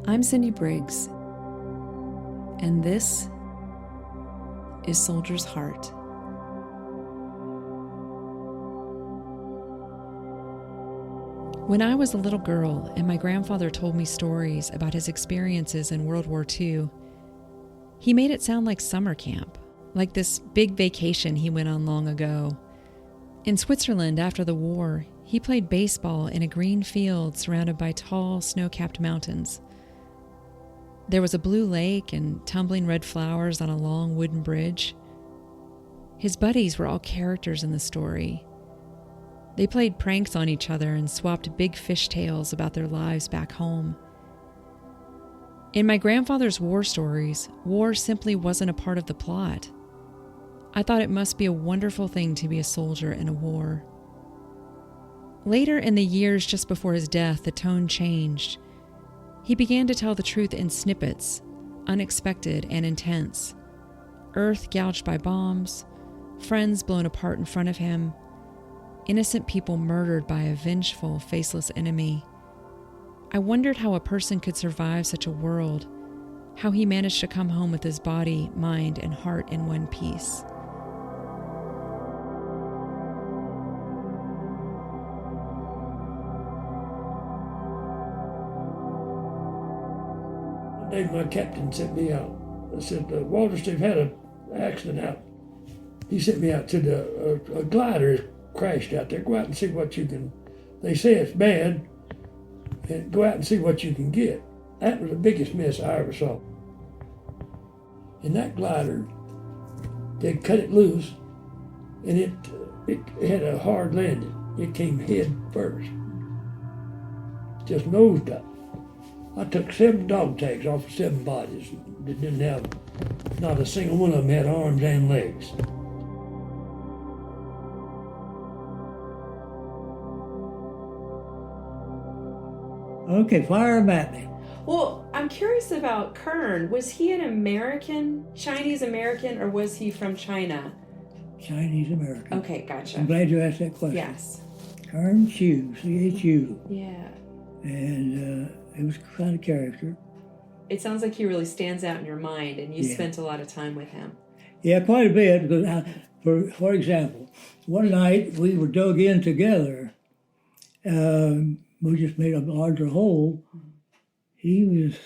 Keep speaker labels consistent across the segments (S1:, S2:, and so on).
S1: I'm Cindy Briggs, and this is Soldier's Heart. When I was a little girl and my grandfather told me stories about his experiences in World War II, he made it sound like summer camp, like this big vacation he went on long ago. In Switzerland after the war, he played baseball in a green field surrounded by tall, snow-capped mountains. There was a blue lake and tumbling red flowers on a long wooden bridge. His buddies were all characters in the story. They played pranks on each other and swapped big fish tales about their lives back home. In my grandfather's war stories, war simply wasn't a part of the plot. I thought it must be a wonderful thing to be a soldier in a war. Later in the years just before his death, the tone changed. He began to tell the truth in snippets, unexpected and intense. Earth gouged by bombs, friends blown apart in front of him, innocent people murdered by a vengeful, faceless enemy. I wondered how a person could survive such a world, how he managed to come home with his body, mind, and heart in one piece.
S2: One day my captain sent me out. I said, Walter, Steve had an accident out. He sent me out to a glider crashed out there. Go out and see what you can. They say it's bad, and go out and see what you can get. That was the biggest mess I ever saw. In that glider, they cut it loose, and it had a hard landing. It came head first, just nosed up. I took 7 dog tags off of 7 bodies that didn't have, not a single one of them had arms and legs.
S3: Okay, fire him at me.
S4: Well, I'm curious about Kern. Was he an American, Chinese American, or was he from China?
S3: Chinese American.
S4: Okay, gotcha.
S3: I'm glad you asked that question.
S4: Yes.
S3: Kern Chu, C-H-U.
S4: Yeah.
S3: And it was kind of character.
S4: It sounds like he really stands out in your mind, and you spent a lot of time with him.
S3: Yeah, quite a bit. Because, for example, one night we were dug in together. We just made a larger hole. He was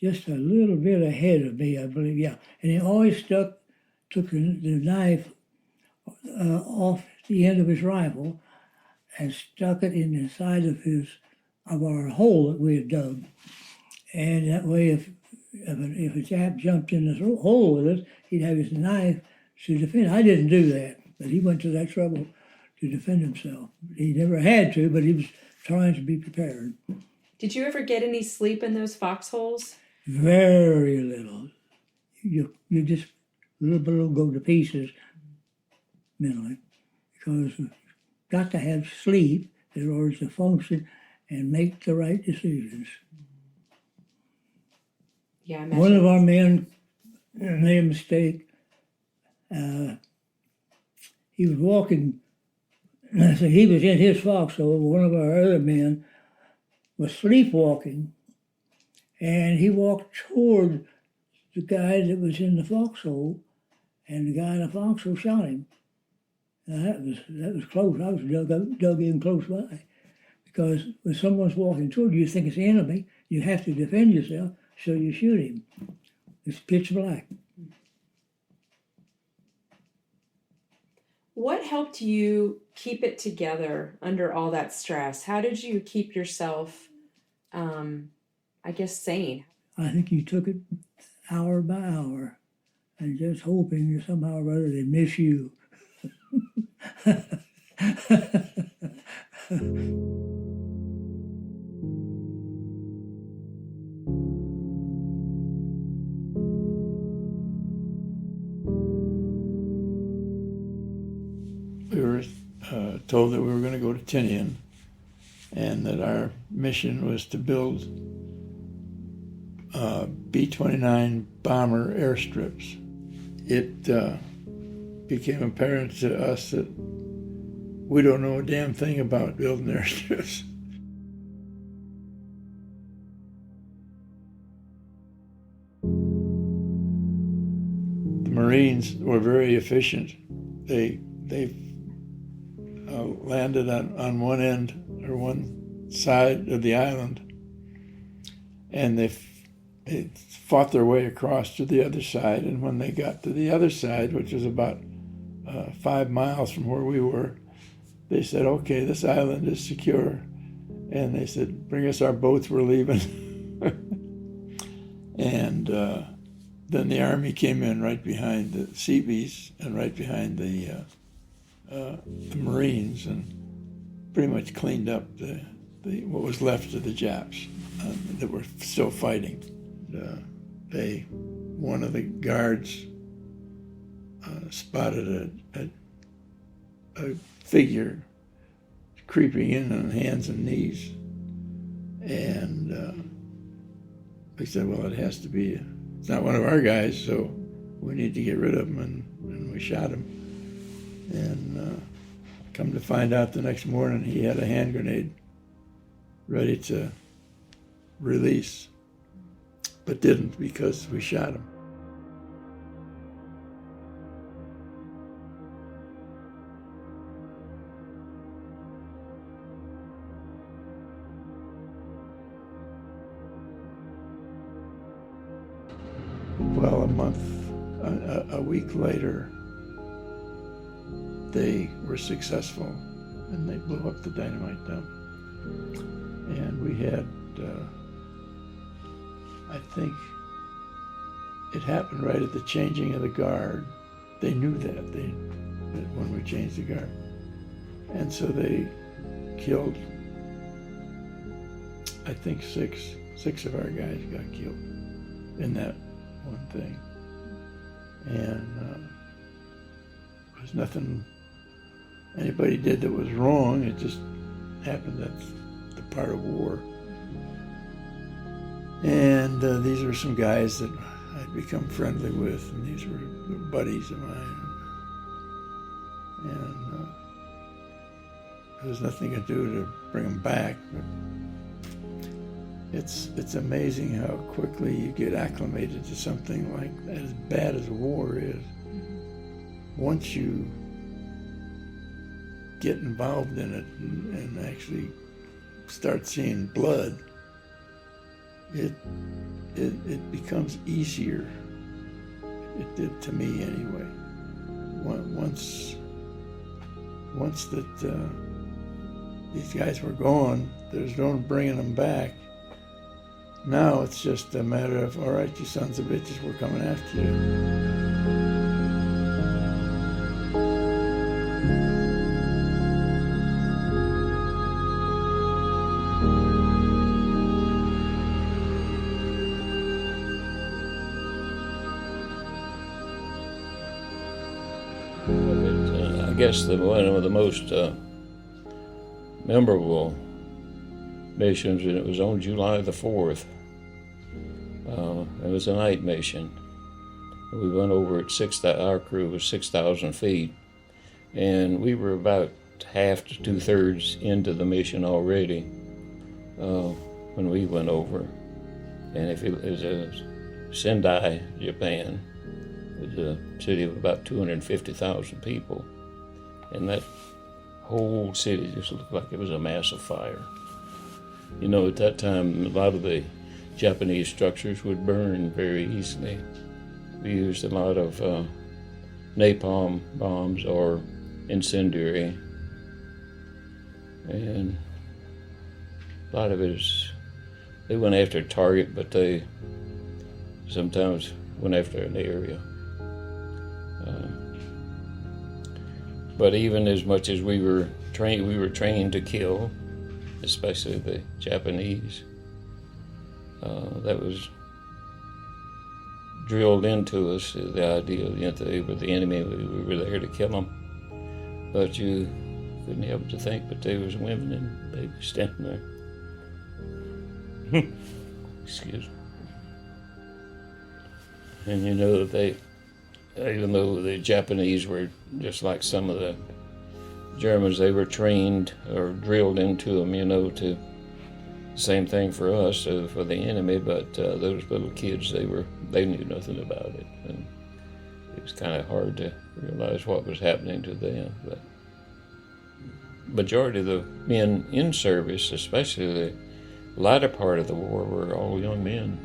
S3: just a little bit ahead of me, I believe, yeah. And he always took the knife off the end of his rifle and stuck it in the side of our hole that we had dug. And that way, if a chap jumped in this hole with us, he'd have his knife to defend. I didn't do that, but he went to that trouble to defend himself. He never had to, but he was trying to be prepared.
S4: Did you ever get any sleep in those foxholes?
S3: Very little. You just little go to pieces mentally, because you've got to have sleep in order to function and make the right decisions.
S4: Yeah,
S3: one of our men made a mistake. He was walking. So he was in his foxhole. One of our other men was sleepwalking, and he walked toward the guy that was in the foxhole, and the guy in the foxhole shot him. Now that was close. I was dug in close by, because when someone's walking toward you, you think it's the enemy. You have to defend yourself, so you shoot him. It's pitch black.
S4: What helped you keep it together under all that stress? How did you keep yourself, sane?
S3: I think you took it hour by hour and just hoping that somehow or other they'd miss you.
S5: We were told that we were going to go to Tinian, and that our mission was to build B-29 bomber airstrips. It became apparent to us that we don't know a damn thing about building airstrips. Marines were very efficient. They landed on one end or one side of the island, and they fought their way across to the other side. And when they got to the other side, which was about 5 miles from where we were, they said, "Okay, this island is secure." And they said, "Bring us our boats, we're leaving." And then the Army came in right behind the Seabees and right behind the Marines, and pretty much cleaned up what was left of the Japs that were still fighting. One of the guards spotted a figure creeping in on hands and knees, and they said, "Well, it has to be. It's not one of our guys, so we need to get rid of him," and we shot him. And come to find out the next morning, he had a hand grenade ready to release, but didn't because we shot him. Well, a week later, they were successful, and they blew up the dynamite dump. And we had, I think, it happened right at the changing of the guard. They knew that when we changed the guard, and so they killed. I think six of our guys got killed in that one thing, and there was nothing anybody did that was wrong. It just happened. That's the part of war. And these were some guys that I'd become friendly with, and these were buddies of mine. And there was nothing to do to bring them back, but it's amazing how quickly you get acclimated to something like that, as bad as war is. Once you get involved in it and actually start seeing blood, it becomes easier. It did to me anyway. Once that these guys were gone, there's no bringing them back. Now it's just a matter of, all right, you sons of bitches, we're coming after you.
S6: I guess one of the most memorable missions, and it was on July the 4th. It was a night mission. We went over at our crew was 6,000 feet, and we were about half to 2/3 into the mission already when we went over. And it was Sendai, Japan. It was a city of about 250,000 people, and that whole city just looked like it was a massive fire. You know, at that time, a lot of the Japanese structures would burn very easily. We used a lot of napalm bombs or incendiary, and a lot of it is, they went after a target, but they sometimes went after an area. But even as much as we were trained to kill, especially the Japanese. That was drilled into us, the idea that they were the enemy, we were there to kill them. But you couldn't help to think that there was women and babies standing there. Excuse me. And you know that even though the Japanese were just like some of the Germans, they were trained or drilled into them, you know, to same thing for us, for the enemy, but those little kids, they knew nothing about it. And it was kind of hard to realize what was happening to them. But majority of the men in service, especially the latter part of the war, were all young men.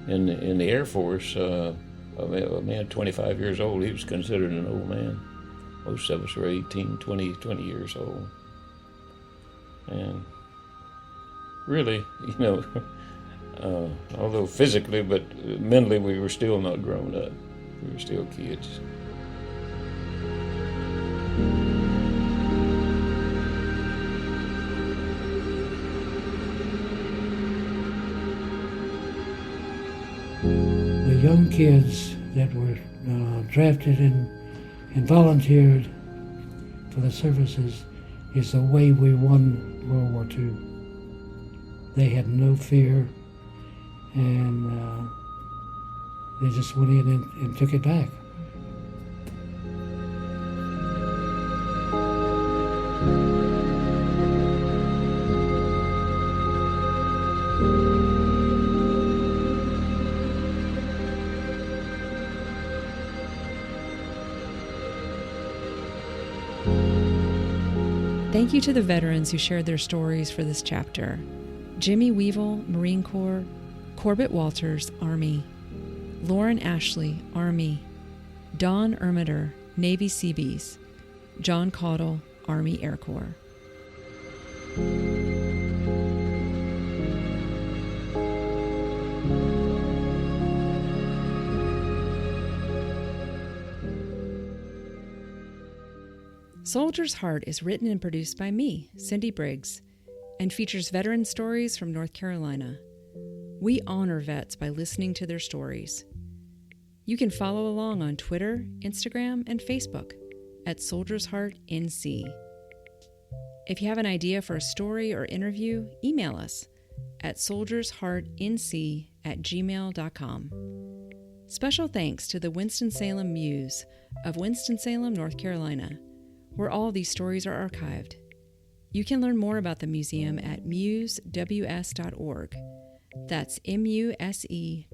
S6: In the Air Force, a man 25 years old, he was considered an old man. Most of us were 18, 20 years old. And really, although physically, but mentally we were still not grown up. We were still kids.
S2: The young kids that were drafted and volunteered for the services is the way we won World War II. They had no fear, and they just went in and took it back.
S1: Thank you to the veterans who shared their stories for this chapter. Jimmy Weevil, Marine Corps; Corbett Walters, Army; Lauren Ashley, Army; Don Ermiter, Navy Seabees; John Caudle, Army Air Corps. Soldier's Heart is written and produced by me, Cindy Briggs, and features veteran stories from North Carolina. We honor vets by listening to their stories. You can follow along on Twitter, Instagram, and Facebook at Soldier's Heart NC. If you have an idea for a story or interview, email us at soldiersheartnc@gmail.com. Special thanks to the Winston-Salem Muse of Winston-Salem, North Carolina, where all these stories are archived. You can learn more about the museum at musews.org. That's musews.org.